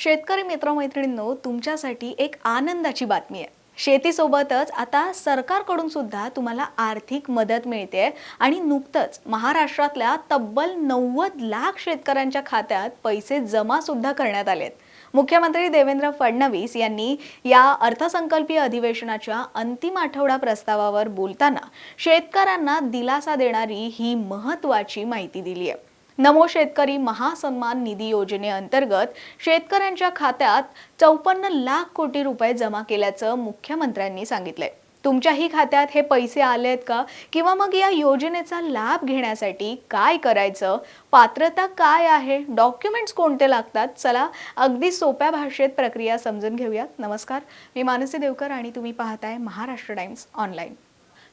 शेतकरी मित्रमैत्रिणींनो, तुमच्यासाठी एक आनंदाची बातमी आहे। शेतीसोबतच आता सरकारकडून सुद्धा तुम्हाला आर्थिक मदत मिळते आणि नुकतंच महाराष्ट्रातल्या तब्बल 90 लाख शेतकऱ्यांच्या खात्यात पैसे जमा सुद्धा करण्यात आलेत। मुख्यमंत्री देवेंद्र फडणवीस यांनी या अर्थसंकल्पीय अधिवेशनाच्या अंतिम आठवडा प्रस्तावावर बोलताना शेतकऱ्यांना दिलासा देणारी ही महत्त्वाची माहिती दिली आहे। नमो शेतकरी महासन्मान निधी योजनेअंतर्गत शेतकऱ्यांच्या खात्यात 54 लाख कोटी रुपये जमा केल्याचं मुख्यमंत्र्यांनी सांगितलंय। तुमच्याही खात्यात हे पैसे आलेत का, किंवा मग या योजनेचा लाभ घेण्यासाठी काय करायचं, पात्रता काय आहे, डॉक्युमेंट्स कोणते लागतात, चला अगदी सोप्या भाषेत प्रक्रिया समजून घेऊयात। नमस्कार, मी मानसी देवकर आणि तुम्ही पाहताय महाराष्ट्र टाइम्स ऑनलाईन।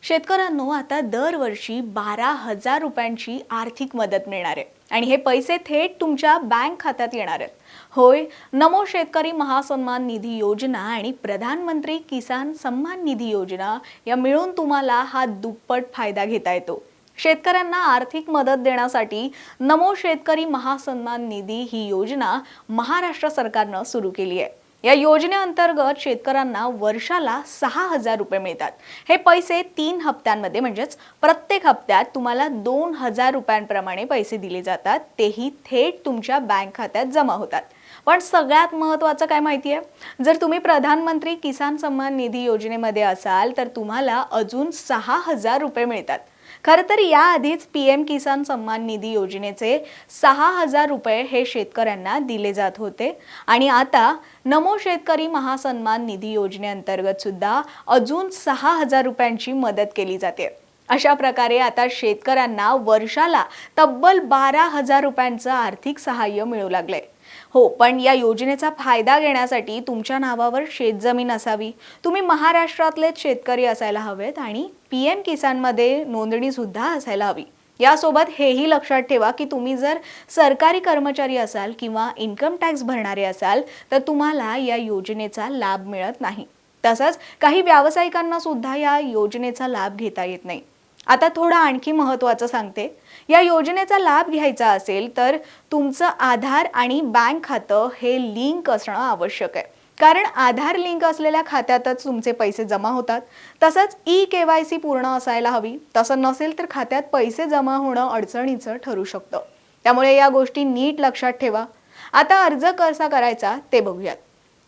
शेतकऱ्यांनो, आता दरवर्षी 12,000 रुपयांची आर्थिक मदत मिळणार आहे आणि हे पैसे थेट तुमच्या बँक खात्यात येणार आहेत। होय, नमो शेतकरी महासन्मान निधी योजना आणि प्रधानमंत्री किसान सन्मान निधी योजना या मिळून तुम्हाला हा दुप्पट फायदा घेता येतो। शेतकऱ्यांना आर्थिक मदत देण्यासाठी नमो शेतकरी महासन्मान निधी ही योजना महाराष्ट्र सरकारने सुरू केली आहे। या योजनेअंतर्गत शेतकऱ्यांना वर्षाला 6,000 रुपये मिळतात। हे पैसे 3 हप्त्यांमध्ये म्हणजेच प्रत्येक हप्त्यात तुम्हाला 2,000 रुपयांप्रमाणे पैसे दिले जातात, तेही थेट तुमच्या बँक खात्यात जमा होतात। पण सगळ्यात महत्त्वाचं काय माहिती आहे, जर तुम्ही प्रधानमंत्री किसान सन्मान निधी योजनेमध्ये असाल तर तुम्हाला अजून 6,000 रुपये मिळतात। खरं तर याआधीच पीएम किसान सन्मान निधी योजनेचे 6,000 रुपये हे शेतकऱ्यांना दिले जात होते आणि आता नमो शेतकरी महासन्मान निधी योजनेअंतर्गत सुद्धा अजून 6,000 रुपयांची मदत केली जाते। अशा प्रकारे आता शेतकऱ्यांना वर्षाला तब्बल 12,000 रुपयांचं आर्थिक सहाय्य मिळू लागलंय। हो, पण या योजनेचा फायदा घेण्यासाठी तुमच्या नावावर शेतजमीन असावी, तुम्ही महाराष्ट्रातलेच शेतकरी असायला हवेत आणि पीएम किसान मध्ये नोंदणी सुद्धा असायला हवी। यासोबत हेही लक्षात ठेवा की तुम्ही जर सरकारी कर्मचारी असाल किंवा इन्कम टॅक्स भरणारे असाल तर तुम्हाला या योजनेचा लाभ मिळत नाही। तसंच काही व्यावसायिकांना सुद्धा या योजनेचा लाभ घेता येत नाही। आता थोडं आणखी महत्त्वाचं सांगते, या योजनेचा लाभ घ्यायचा असेल तर तुमचं आधार आणि बँक खातं हे लिंक असणं आवश्यक आहे, कारण आधार लिंक असलेल्या खात्यातच तुमचे पैसे जमा होतात। तसंच KYC पूर्ण असायला हवी, तसं नसेल तर खात्यात पैसे जमा होणं अडचणीचं ठरू शकतं। त्यामुळे या गोष्टी नीट लक्षात ठेवा। आता अर्ज कसा करायचा ते बघूयात।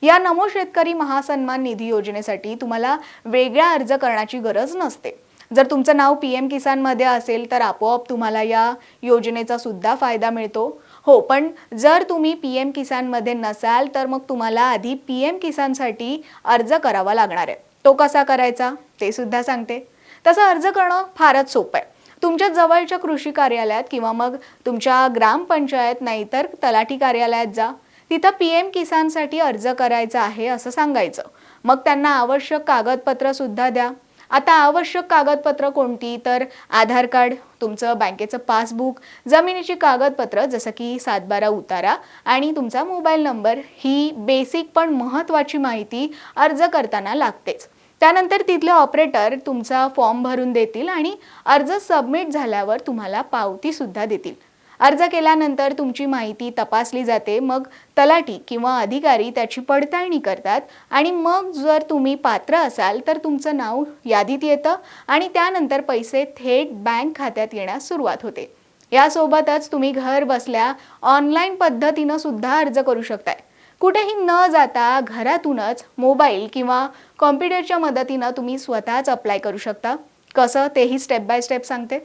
या नमो शेतकरी महासन्मान निधी योजनेसाठी तुम्हाला वेगळा अर्ज करण्याची गरज नसते। जर तुमचं नाव पीएम किसान मध्ये असेल तर आपोआप तुम्हाला या योजनेचा सुद्धा फायदा मिळतो। हो, पण जर तुम्ही पीएम किसान मध्ये नसाल तर मग तुम्हाला आधी पीएम किसान साठी अर्ज करावा लागणार आहे। तो कसा करायचा ते सुद्धा सांगते। तसा अर्ज करणं फारच सोपं आहे। तुमच्या जवळच्या कृषी कार्यालयात किंवा मग तुमच्या ग्रामपंचायत नाहीतर तलाठी कार्यालयात जा, तिथं पीएम किसान साठी अर्ज करायचा आहे असं सांगायचं। मग त्यांना आवश्यक कागदपत्र सुद्धा द्या। आता आवश्यक कागदपत्र कोणती, तर आधार कार्ड, तुमचं बँकेचं पासबुक, जमिनीची कागदपत्र जसं की 7/12 उतारा आणि तुमचा मोबाईल नंबर, ही बेसिक पण महत्त्वाची माहिती अर्ज करताना लागतेच। त्यानंतर तिथले ऑपरेटर तुमचा फॉर्म भरून देतील आणि अर्ज सबमिट झाल्यावर तुम्हाला पावती सुद्धा देतील। अर्ज केल्यानंतर तुमची माहिती तपासली जाते, मग तलाठी किंवा अधिकारी त्याची पडताळणी करतात आणि मग जर तुम्ही पात्र असाल तर तुमचं नाव यादीत येतं आणि त्यानंतर पैसे थेट बँक खात्यात येण्यास सुरुवात होते। यासोबतच तुम्ही घर बसल्या ऑनलाईन पद्धतीने सुद्धा अर्ज करू शकताय। कुठेही न जाता घरातूनच मोबाईल किंवा कॉम्प्युटरच्या मदतीने तुम्ही स्वतःच अप्लाय करू शकता। कसं तेही स्टेप बाय स्टेप सांगते।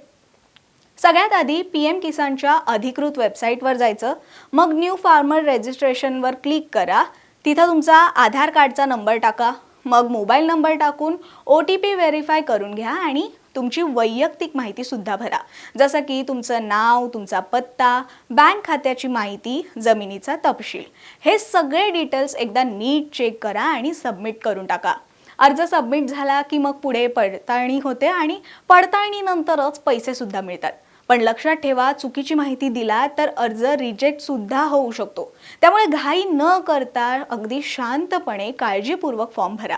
सगळ्यात आधी पीएम किसानच्या अधिकृत वेबसाईटवर जायचं, मग न्यू फार्मर रजिस्ट्रेशनवर क्लिक करा। तिथं तुमचा आधार कार्डचा नंबर टाका, मग मोबाईल नंबर टाकून OTP व्हेरीफाय करून घ्या आणि तुमची वैयक्तिक माहिती सुद्धा भरा, जसं की तुमचं नाव, तुमचा पत्ता, बँक खात्याची माहिती, जमिनीचा तपशील। हे सगळे डिटेल्स एकदा नीट चेक करा आणि सबमिट करून टाका। अर्ज सबमिट झाला की मग पुढे पडताळणी होते आणि पडताळणीनंतरच पैसे सुद्धा मिळतात। पण लक्षात ठेवा, चुकीची माहिती दिला तर अर्ज रिजेक्ट सुद्धा होऊ शकतो। त्यामुळे घाई न करता अगदी शांतपणे काळजीपूर्वक फॉर्म भरा।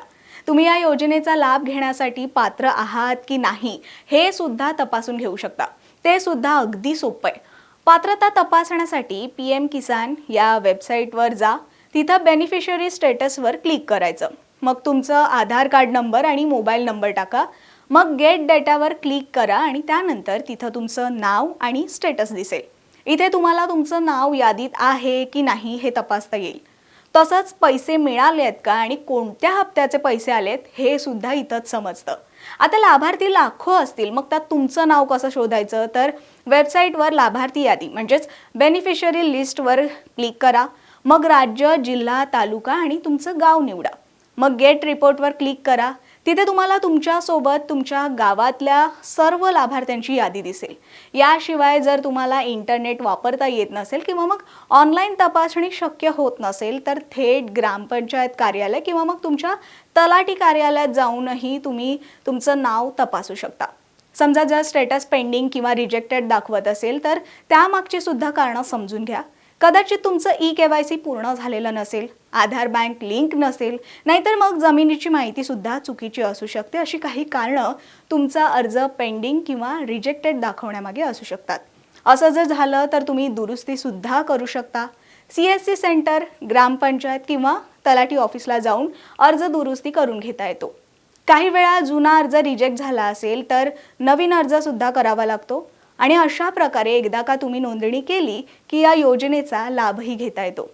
तुम्ही या योजनेचा लाभ घेण्यासाठी पात्र आहात की नाही हे सुद्धा तपासून घेऊ शकता। ते सुद्धा अगदी सोपं आहे। पात्रता तपासण्यासाठी पीएम किसान या वेबसाईटवर जा, तिथं बेनिफिशियरी स्टेटसवर क्लिक करायचं. मग तुमचं आधार कार्ड नंबर आणि मोबाईल नंबर टाका. मग गेट डेटावर क्लिक करा आणि त्यानंतर तिथं तुमचं नाव आणि स्टेटस दिसेल. इथे तुम्हाला तुमचं नाव यादीत आहे की नाही हे तपासता येईल. तसंच पैसे मिळाले आहेत का आणि कोणत्या हप्त्याचे पैसे आलेत हे सुद्धा इथंच समजतं. आता लाभार्थी लाखो असतील, मग त्यात तुमचं नाव कसं शोधायचं? तर वेबसाईटवर लाभार्थी यादी म्हणजेच बेनिफिशियरी लिस्टवर क्लिक करा. मग राज्य, जिल्हा, तालुका आणि तुमचं गाव निवडा. मग गेट रिपोर्टवर क्लिक करा. तिथे तुम्हाला तुमच्यासोबत तुमच्या गावातल्या सर्व लाभार्थ्यांची यादी दिसेल. याशिवाय जर तुम्हाला इंटरनेट वापरता येत नसेल किंवा मग ऑनलाईन तपासणी शक्य होत नसेल तर थेट ग्रामपंचायत कार्यालय किंवा मग तुमच्या तलाठी कार्यालयात जाऊनही तुम्ही तुमचं नाव तपासू शकता. समजा जर स्टेटस पेंडिंग किंवा रिजेक्टेड दाखवत असेल तर त्यामागची सुद्धा कारणं समजून घ्या. कदाचित तुमचं ई-KYC पूर्ण झालेलं नसेल, आधार बँक लिंक नसेल, नाहीतर मग जमिनीची माहिती सुद्धा चुकीची असू शकते. अशी काही कारणं तुमचा अर्ज पेंडिंग किंवा रिजेक्टेड दाखवण्यामागे असू शकतात. असं जर झालं तर तुम्ही दुरुस्ती सुद्धा करू शकता. CSC सेंटर, ग्रामपंचायत किंवा तलाठी ऑफिसला जाऊन अर्ज दुरुस्ती करून घेता येतो. काही वेळा जुना अर्ज रिजेक्ट झाला असेल तर नवीन अर्ज सुद्धा करावा लागतो. आणि अशा प्रकारे एकदा का तुम्ही नोंदणी केली की या योजनेचा लाभही घेता येतो.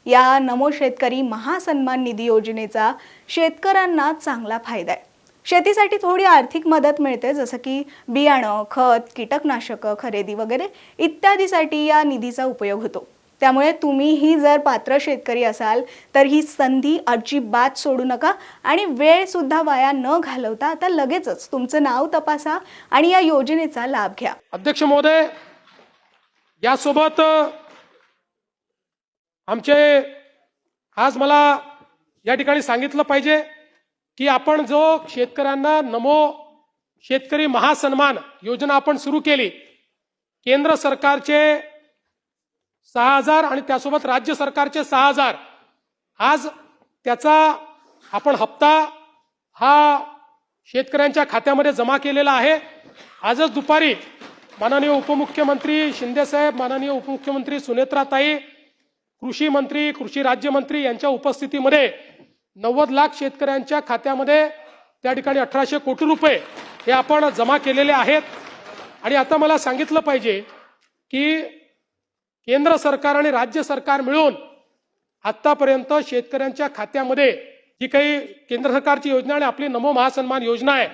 या नमो शेतकरी महासन्मान निधी योजनेचा शेतकऱ्यांना चांगला फायदा आहे. शेतीसाठी थोडी आर्थिक मदत मिळते, जसं की बियाणं, खत, कीटकनाशकं खरेदी वगैरे इत्यादीसाठी या निधीचा उपयोग होतो. त्यामुळे तुम्हीही जर पात्र शेतकरी असाल तर ही संधी अजिबात सोडू नका आणि वेळ सुद्धा वाया न घालवता आता लगेचच तुमचं नाव तपासा आणि या योजनेचा लाभ घ्या. अध्यक्ष महोदय, यासोबत आमचे आज मला या ठिकाणी सांगितलं पाहिजे की आपण जो शेतकऱ्यांना नमो शेतकरी महासन्मान योजना आपण सुरू केली, केंद्र सरकारचे 6,000 आणि त्यासोबत राज्य सरकारचे 6,000, आज त्याचा आपण हप्ता हा शेतकऱ्यांच्या खात्यामध्ये जमा केलेला आहे. आजच दुपारी माननीय उपमुख्यमंत्री शिंदेसाहेब, माननीय उपमुख्यमंत्री सुनेत्राताई, कृषी मंत्री, कृषी राज्यमंत्री यांच्या उपस्थितीमध्ये 90 लाख शेतकऱ्यांच्या खात्यामध्ये त्या ठिकाणी 1800 कोटी रुपये हे आपण जमा केलेले आहेत. आणि आता मला सांगितलं पाहिजे की केंद्र सरकार आणि राज्य सरकार मिळून आतापर्यंत शेतकऱ्यांच्या खात्यामध्ये जी काही केंद्र सरकारची योजना आणि आपली नमो महासन्मान योजना आहे,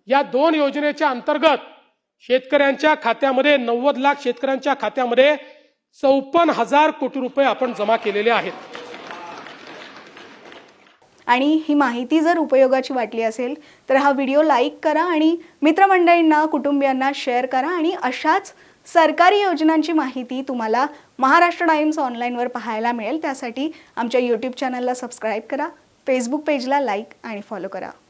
या दोन योजनेच्या अंतर्गत शेतकऱ्यांच्या खात्यामध्ये 90 लाख शेतकऱ्यांच्या खात्यामध्ये 54,000 कोटी रुपये आपण जमा केलेले आहेत. आणि ही माहिती जर उपयोगाची वाटली असेल तर हा व्हिडिओ लाईक करा आणि मित्रमंडळींना, कुटुंबियांना शेअर करा. आणि अशाच सरकारी योजनांची माहिती तुम्हाला महाराष्ट्र टाइम्स ऑनलाईनवर पाहायला मिळेल. त्यासाठी आमच्या YouTube चॅनलला सबस्क्राईब करा, फेसबुक पेजला लाईक आणि फॉलो करा.